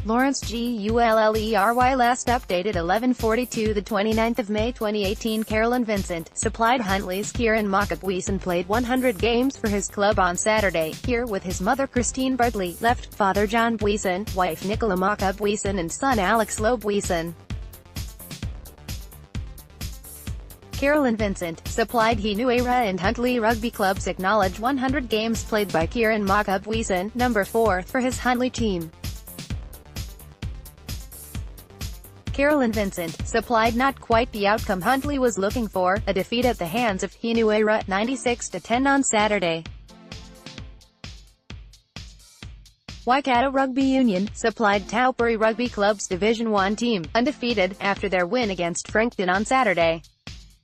Lawrence GULLERY Last updated 11:42 the 29th of May 2018. Carolyn Vincent, supplied Huntly's Kieran Maka-Buisson played 100 games for his club on Saturday, here with his mother Christine Bartley, left father John Buisson, wife Nicola Maka Buisson and son Alex Lowe Buisson. Carolyn Vincent, supplied Hinuera and Huntly rugby clubs acknowledge 100 games played by Kieran Maka-Buisson, number 4, for his Huntly team. Carolyn Vincent, supplied not quite the outcome Huntly was looking for, a defeat at the hands of Hinuera, 96-10 on Saturday. Waikato Rugby Union, supplied Taupuri Rugby Club's Division 1 team, undefeated, after their win against Frankton on Saturday.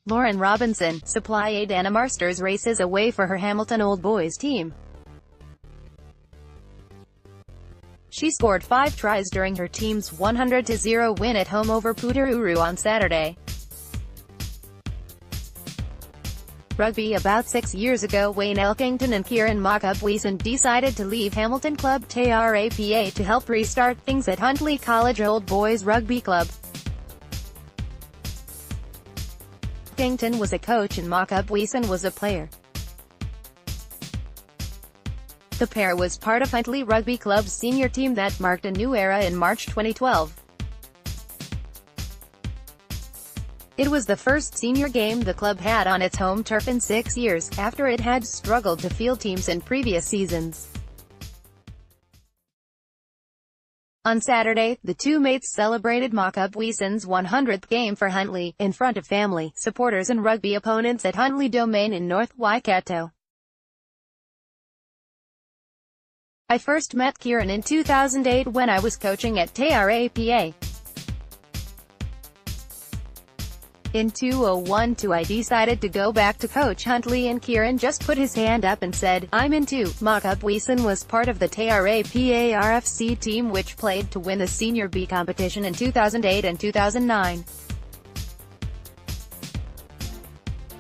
Lauren Robinson, supplied Anna Marsters races away for her Hamilton Old Boys team. She scored 5 tries during her team's 100-0 win at home over Putaruru on Saturday. Rugby. About 6 years ago, Wayne Elkington and Kieran Maka-Buisson decided to leave Hamilton club TRAPA to help restart things at Huntly College Old Boys Rugby Club. Elkington was a coach and Maka-Buisson was a player. The pair was part of Huntly Rugby Club's senior team that marked a new era in March 2012. It was the first senior game the club had on its home turf in 6 years, after it had struggled to field teams in previous seasons. On Saturday, the two mates celebrated Maka-Buisson's 100th game for Huntly, in front of family, supporters and rugby opponents at Huntly Domain in North Waikato. I first met Kieran in 2008 when I was coaching at TRAPA. In 2012 I decided to go back to coach Huntly and Kieran just put his hand up and said, "I'm in too." Maka-Buisson was part of the TRAPA RFC team which played to win the Senior B competition in 2008 and 2009.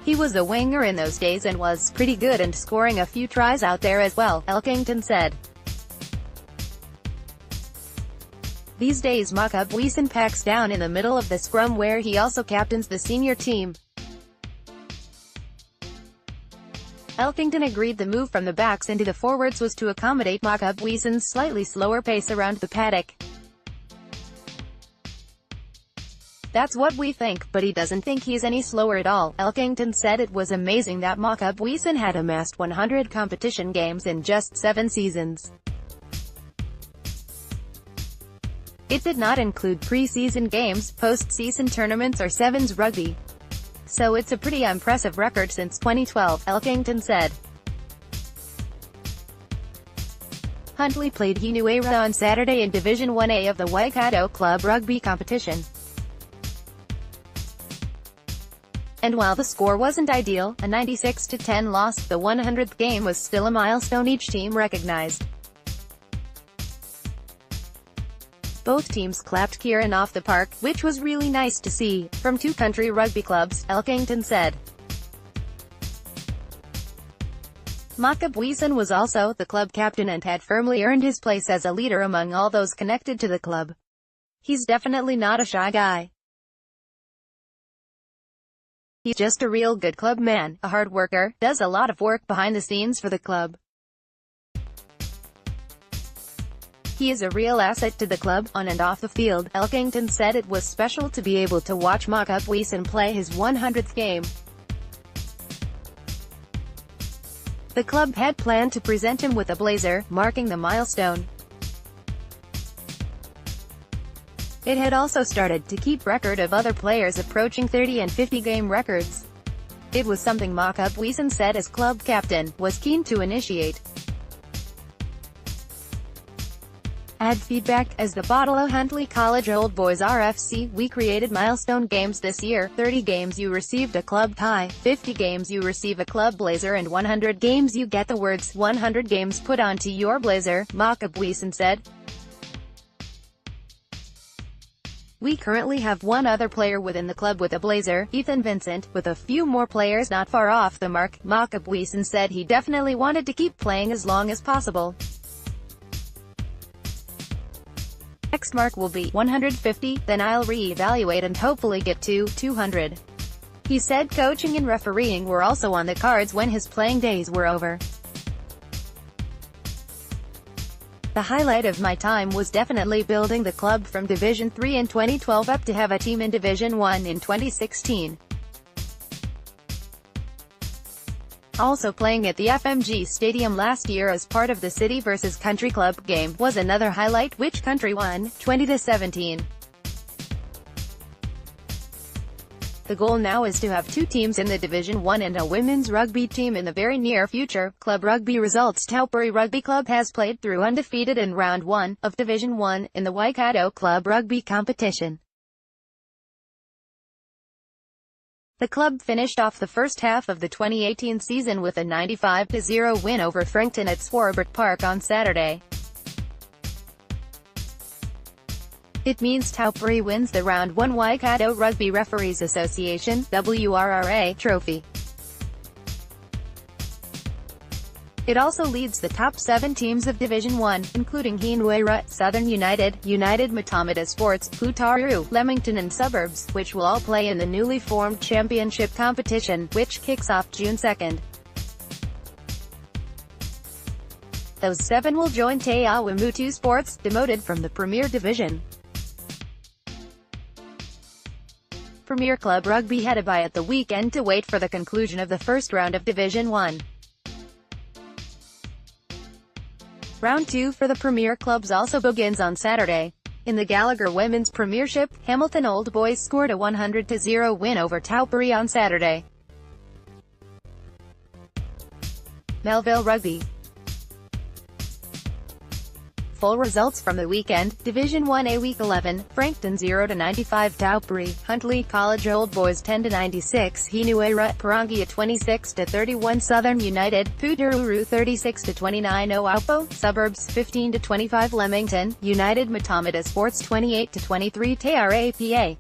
He was a winger in those days and was pretty good and scoring a few tries out there as well, Elkington said. These days Maka-Buisson packs down in the middle of the scrum where he also captains the senior team. Elkington agreed the move from the backs into the forwards was to accommodate Maka-Buisson's slightly slower pace around the paddock. "That's what we think, but he doesn't think he's any slower at all." Elkington said it was amazing that Maka-Buisson had amassed 100 competition games in just 7 seasons. It did not include pre-season games, post-season tournaments or sevens rugby. "So it's a pretty impressive record since 2012, Elkington said. Huntly played Hinuera on Saturday in Division 1A of the Waikato Club Rugby competition. And while the score wasn't ideal, a 96-10 loss, the 100th game was still a milestone each team recognized. Both teams clapped Kieran off the park, which was really nice to see, from two country rugby clubs, Elkington said. Maka-Buisson was also the club captain and had firmly earned his place as a leader among all those connected to the club. "He's definitely not a shy guy. He's just a real good club man, a hard worker, does a lot of work behind the scenes for the club. He is a real asset to the club, on and off the field." Elkington said it was special to be able to watch Maka-Buisson play his 100th game. The club had planned to present him with a blazer, marking the milestone. It had also started to keep record of other players approaching 30 and 50 game records. It was something Maka-Buisson said as club captain, was keen to initiate. Add feedback. As the Bottle Huntly College Old Boys RFC, we created milestone games this year. 30 games you received a club tie, 50 games you receive a club blazer and 100 games you get the words 100 games put onto your blazer, Maka-Buisson said. We currently have one other player within the club with a blazer, Ethan Vincent, with a few more players not far off the mark. Maka-Buisson said he definitely wanted to keep playing as long as possible. next mark will be 150, then I'll re-evaluate and hopefully get to 200. He said coaching and refereeing were also on the cards when his playing days were over. The highlight of my time was definitely building the club from Division 3 in 2012 up to have a team in Division 1 in 2016. Also playing at the FMG Stadium last year as part of the City vs Country Club game was another highlight, which Country won, 20-17. The goal now is to have 2 teams in the Division 1 and a women's rugby team in the very near future. Club rugby results: Taupuri Rugby Club has played through undefeated in Round 1 of Division 1 in the Waikato Club Rugby competition. The club finished off the first half of the 2018 season with a 95-0 win over Frankton at Swarbrick Park on Saturday. It means Taupuri wins the Round 1 Waikato Rugby Referees Association (WRRA) trophy. It also leads the top 7 teams of Division 1, including Hinuera, Southern United, United Matamata Sports, Putaru, Leamington and Suburbs, which will all play in the newly formed championship competition, which kicks off June 2nd. Those 7 will join Te Awamutu Sports, demoted from the Premier Division. Premier Club Rugby had a bye at the weekend to wait for the conclusion of the first round of Division 1. Round 2 for the Premier clubs also begins on Saturday. In the Gallagher Women's Premiership, Hamilton Old Boys scored a 100-0 win over Taupuri on Saturday. Melville Rugby. Full results from the weekend: Division 1A Week 11, Frankton 0-95 Taupuri, Huntly College Old Boys 10-96 Hinuera, Parangia 26-31 Southern United, Putaru 36-29 Oaupo, Suburbs 15-25 Leamington, United Matamata Sports 28-23 Te Arapa.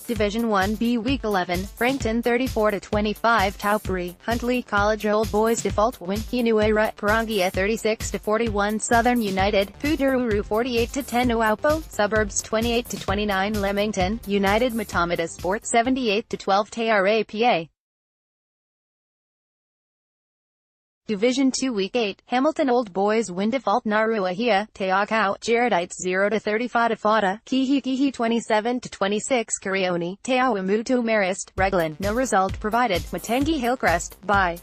Division 1B Week 11, Frankton 34-25 Taupuri, Huntly College Old Boys default win, Hinuera, Parangia 36-41 Southern United, Putaru 48-10 Oaupo, Suburbs 28-29 Leamington, United Matamata Sports 78-12 Te Arapa. Division 2 Week 8, Hamilton Old Boys win default Naruahia, Te Akau, Jaredites 0-35 Fada, Kihikihi 27-26 Karioni, Te Awamutu Marist, Reglan, no result provided, Matangi Hillcrest, bye.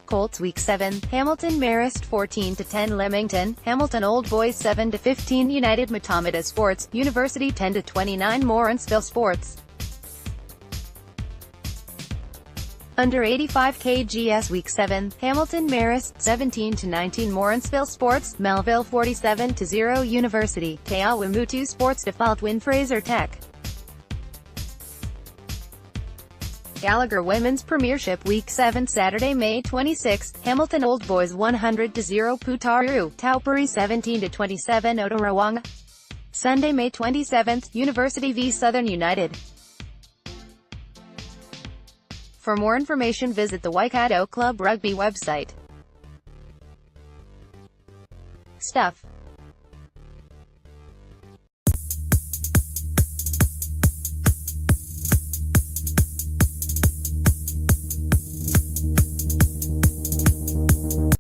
Colts Week 7, Hamilton Marist 14-10 Leamington, Hamilton Old Boys 7-15 United Matamata Sports, University 10-29 Morrinsville Sports. Under 85 KGS Week 7, Hamilton Marist 17-19 Morrinsville Sports, Melville 47-0 University, Te Awamutu Sports default win Fraser Tech. Gallagher Women's Premiership Week 7 Saturday, May 26, Hamilton Old Boys 100-0 Putaru, Taupuri 17-27 Otarawanga. Sunday, May 27, University v Southern United. For more information visit the Waikato Club Rugby website. Stuff.